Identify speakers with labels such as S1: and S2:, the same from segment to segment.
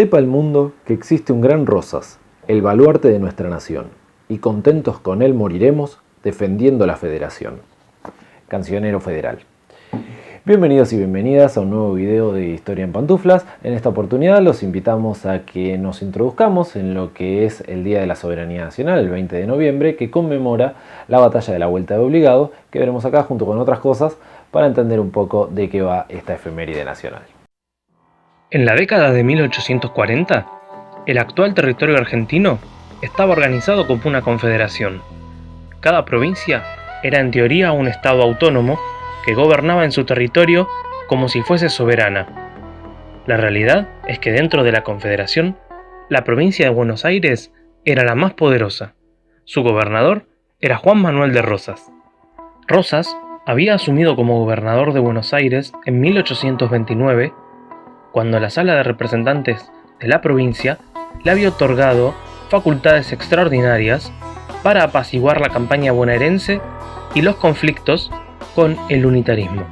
S1: Sepa el mundo que existe un gran Rosas, el baluarte de nuestra nación, y contentos con él moriremos defendiendo la federación. Cancionero Federal. Bienvenidos y bienvenidas a un nuevo video de Historia en Pantuflas. En esta oportunidad los invitamos a que nos introduzcamos en lo que es el Día de la Soberanía Nacional, el 20 de noviembre, que conmemora la batalla de la Vuelta de Obligado, que veremos acá junto con otras cosas para entender un poco de qué va esta efeméride nacional.
S2: En la década de 1840, el actual territorio argentino estaba organizado como una confederación. Cada provincia era en teoría un estado autónomo que gobernaba en su territorio como si fuese soberana. La realidad es que dentro de la confederación, la provincia de Buenos Aires era la más poderosa. Su gobernador era Juan Manuel de Rosas. Rosas había asumido como gobernador de Buenos Aires en 1829, cuando la Sala de Representantes de la provincia le había otorgado facultades extraordinarias para apaciguar la campaña bonaerense y los conflictos con el unitarismo.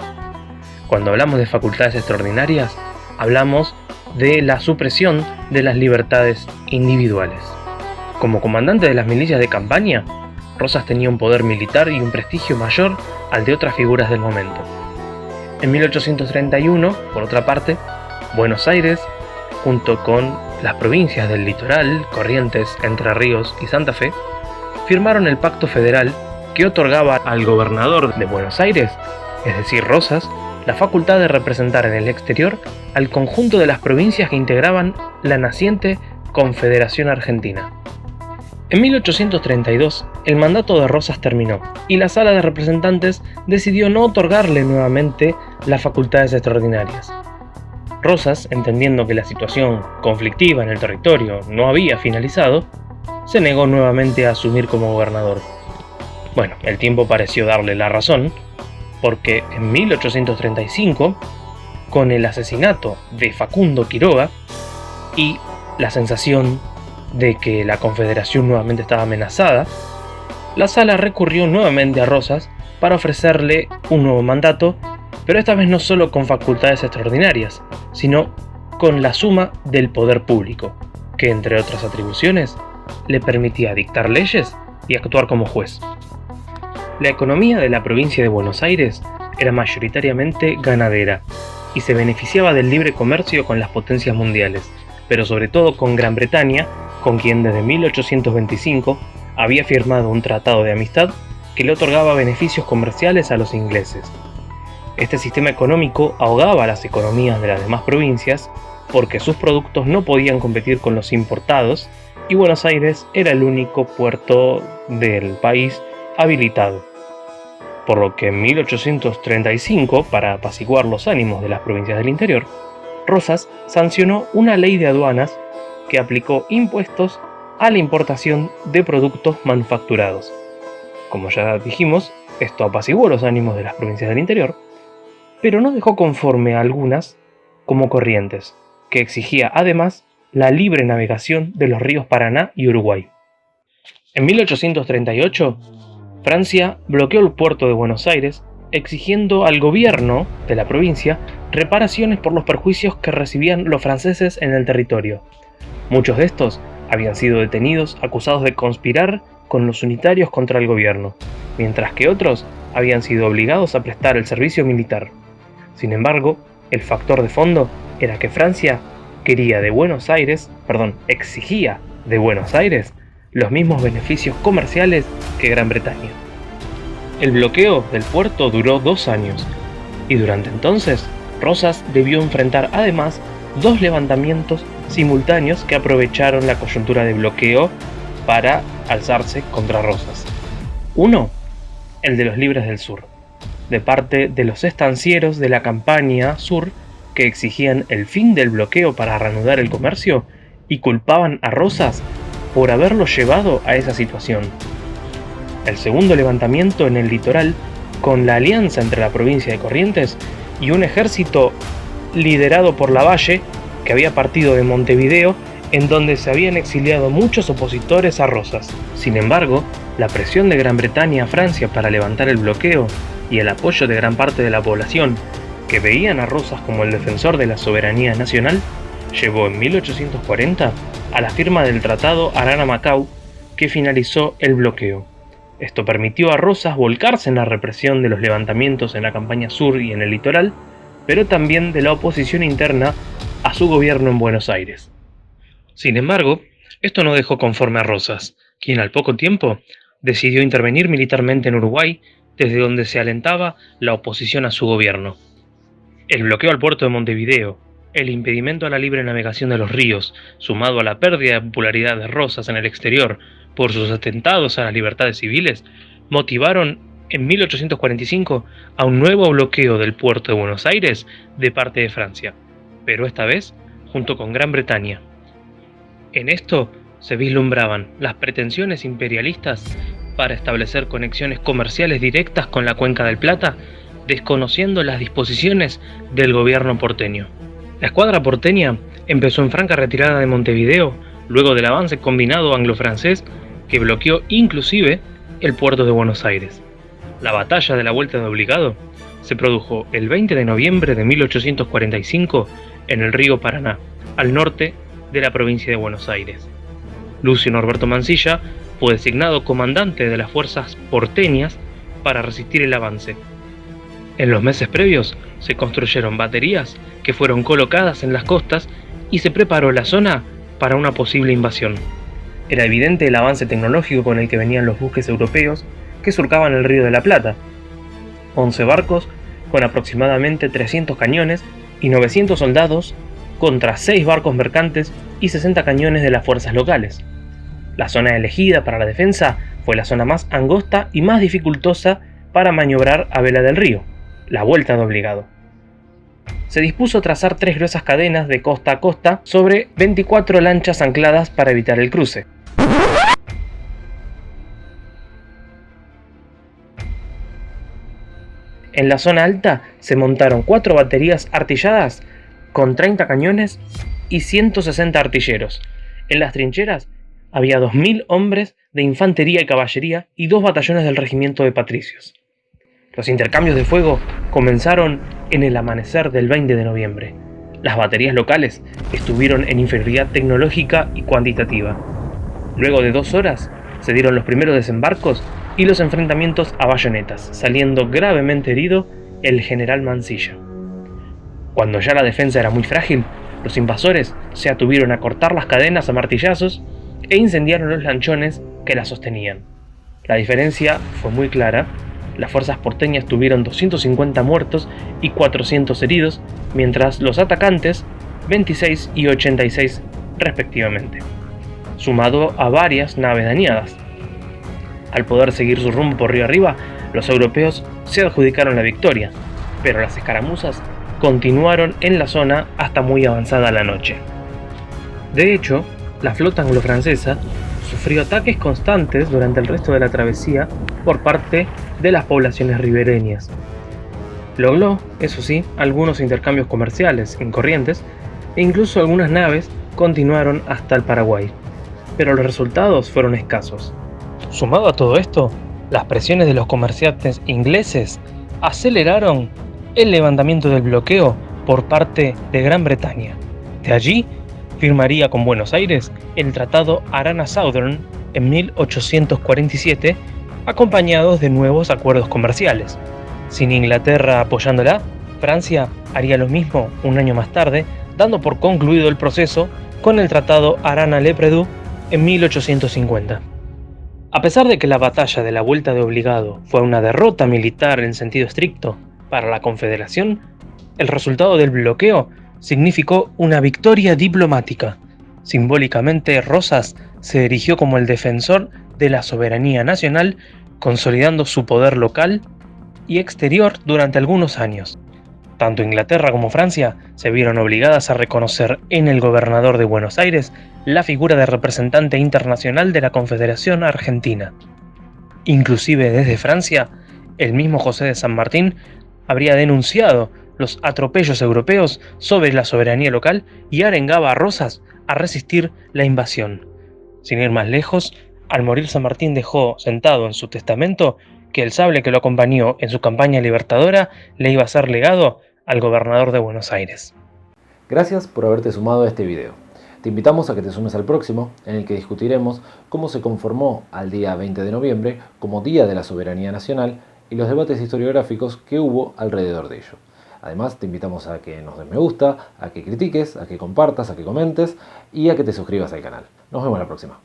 S2: Cuando hablamos de facultades extraordinarias, hablamos de la supresión de las libertades individuales. Como comandante de las milicias de campaña, Rosas tenía un poder militar y un prestigio mayor al de otras figuras del momento. En 1831, por otra parte, Buenos Aires, junto con las provincias del litoral, Corrientes, Entre Ríos y Santa Fe, firmaron el Pacto Federal que otorgaba al gobernador de Buenos Aires, es decir, Rosas, la facultad de representar en el exterior al conjunto de las provincias que integraban la naciente Confederación Argentina. En 1832, el mandato de Rosas terminó y la Sala de Representantes decidió no otorgarle nuevamente las facultades extraordinarias. Rosas, entendiendo que la situación conflictiva en el territorio no había finalizado, se negó nuevamente a asumir como gobernador. Bueno, el tiempo pareció darle la razón, porque en 1835, con el asesinato de Facundo Quiroga y la sensación de que la Confederación nuevamente estaba amenazada, la Sala recurrió nuevamente a Rosas para ofrecerle un nuevo mandato, pero esta vez no solo con facultades extraordinarias, sino con la suma del poder público, que entre otras atribuciones le permitía dictar leyes y actuar como juez. La economía de la provincia de Buenos Aires era mayoritariamente ganadera y se beneficiaba del libre comercio con las potencias mundiales, pero sobre todo con Gran Bretaña, con quien desde 1825 había firmado un tratado de amistad que le otorgaba beneficios comerciales a los ingleses. Este sistema económico ahogaba las economías de las demás provincias porque sus productos no podían competir con los importados y Buenos Aires era el único puerto del país habilitado. Por lo que en 1835, para apaciguar los ánimos de las provincias del interior, Rosas sancionó una ley de aduanas que aplicó impuestos a la importación de productos manufacturados. Como ya dijimos, esto apaciguó los ánimos de las provincias del interior, pero no dejó conforme a algunas, como Corrientes, que exigía además la libre navegación de los ríos Paraná y Uruguay. En 1838, Francia bloqueó el puerto de Buenos Aires, exigiendo al gobierno de la provincia reparaciones por los perjuicios que recibían los franceses en el territorio. Muchos de estos habían sido detenidos acusados de conspirar con los unitarios contra el gobierno, mientras que otros habían sido obligados a prestar el servicio militar. Sin embargo, el factor de fondo era que Francia exigía de Buenos Aires los mismos beneficios comerciales que Gran Bretaña. El bloqueo del puerto duró 2 años, y durante entonces, Rosas debió enfrentar además 2 levantamientos simultáneos que aprovecharon la coyuntura de bloqueo para alzarse contra Rosas. Uno, el de los Libres del Sur, de parte de los estancieros de la Campaña Sur, que exigían el fin del bloqueo para reanudar el comercio y culpaban a Rosas por haberlo llevado a esa situación. El segundo levantamiento en el litoral, con la alianza entre la provincia de Corrientes y un ejército liderado por Lavalle, que había partido de Montevideo, en donde se habían exiliado muchos opositores a Rosas. Sin embargo, la presión de Gran Bretaña a Francia para levantar el bloqueo y el apoyo de gran parte de la población, que veían a Rosas como el defensor de la soberanía nacional, llevó en 1840 a la firma del Tratado Arana-Macao, que finalizó el bloqueo. Esto permitió a Rosas volcarse en la represión de los levantamientos en la campaña sur y en el litoral, pero también de la oposición interna a su gobierno en Buenos Aires. Sin embargo, esto no dejó conforme a Rosas, quien al poco tiempo decidió intervenir militarmente en Uruguay, desde donde se alentaba la oposición a su gobierno. El bloqueo al puerto de Montevideo, el impedimento a la libre navegación de los ríos, sumado a la pérdida de popularidad de Rosas en el exterior por sus atentados a las libertades civiles, motivaron en 1845 a un nuevo bloqueo del puerto de Buenos Aires de parte de Francia, pero esta vez junto con Gran Bretaña. En esto se vislumbraban las pretensiones imperialistas para establecer conexiones comerciales directas con la Cuenca del Plata, desconociendo las disposiciones del gobierno porteño. La escuadra porteña empezó en franca retirada de Montevideo luego del avance combinado anglo-francés que bloqueó inclusive el puerto de Buenos Aires. La batalla de la Vuelta de Obligado se produjo el 20 de noviembre de 1845 en el río Paraná, al norte de la provincia de Buenos Aires. Lucio Norberto Mansilla fue designado comandante de las fuerzas porteñas para resistir el avance. En los meses previos se construyeron baterías que fueron colocadas en las costas y se preparó la zona para una posible invasión. Era evidente el avance tecnológico con el que venían los buques europeos que surcaban el Río de la Plata. 11 barcos con aproximadamente 300 cañones y 900 soldados contra 6 barcos mercantes y 60 cañones de las fuerzas locales. La zona elegida para la defensa fue la zona más angosta y más dificultosa para maniobrar a vela del río, la Vuelta de Obligado. Se dispuso trazar 3 gruesas cadenas de costa a costa sobre 24 lanchas ancladas para evitar el cruce. En la zona alta se montaron 4 baterías artilladas con 30 cañones y 160 artilleros. En las trincheras había 2.000 hombres de infantería y caballería y 2 batallones del regimiento de patricios. Los intercambios de fuego comenzaron en el amanecer del 20 de noviembre. Las baterías locales estuvieron en inferioridad tecnológica y cuantitativa. Luego de 2 horas se dieron los primeros desembarcos y los enfrentamientos a bayonetas, saliendo gravemente herido el general Mansilla. Cuando ya la defensa era muy frágil, los invasores se atuvieron a cortar las cadenas a martillazos e incendiaron los lanchones que la sostenían. La diferencia fue muy clara. Las fuerzas porteñas tuvieron 250 muertos y 400 heridos, mientras los atacantes 26 y 86 respectivamente, sumado a varias naves dañadas. Al poder seguir su rumbo por río arriba, los europeos se adjudicaron la victoria, pero las escaramuzas continuaron en la zona hasta muy avanzada la noche. De hecho, la flota anglo-francesa sufrió ataques constantes durante el resto de la travesía por parte de las poblaciones ribereñas. Logró, eso sí, algunos intercambios comerciales en corrientes e incluso algunas naves continuaron hasta el Paraguay, pero los resultados fueron escasos. Sumado a todo esto, las presiones de los comerciantes ingleses aceleraron el levantamiento del bloqueo por parte de Gran Bretaña. De allí firmaría con Buenos Aires el Tratado Arana-Southern en 1847, acompañados de nuevos acuerdos comerciales. Sin Inglaterra apoyándola, Francia haría lo mismo un año más tarde, dando por concluido el proceso con el Tratado Arana-Lepredú en 1850. A pesar de que la batalla de la Vuelta de Obligado fue una derrota militar en sentido estricto para la Confederación, el resultado del bloqueo significó una victoria diplomática. Simbólicamente, Rosas se erigió como el defensor de la soberanía nacional, consolidando su poder local y exterior durante algunos años. Tanto Inglaterra como Francia se vieron obligadas a reconocer en el gobernador de Buenos Aires la figura de representante internacional de la Confederación Argentina. Inclusive desde Francia, el mismo José de San Martín habría denunciado los atropellos europeos sobre la soberanía local y arengaba a Rosas a resistir la invasión. Sin ir más lejos, al morir San Martín dejó sentado en su testamento que el sable que lo acompañó en su campaña libertadora le iba a ser legado al gobernador de Buenos Aires.
S1: Gracias por haberte sumado a este video. Te invitamos a que te sumes al próximo, en el que discutiremos cómo se conformó al día 20 de noviembre como Día de la Soberanía Nacional y los debates historiográficos que hubo alrededor de ello. Además, te invitamos a que nos des me gusta, a que critiques, a que compartas, a que comentes y a que te suscribas al canal. Nos vemos la próxima.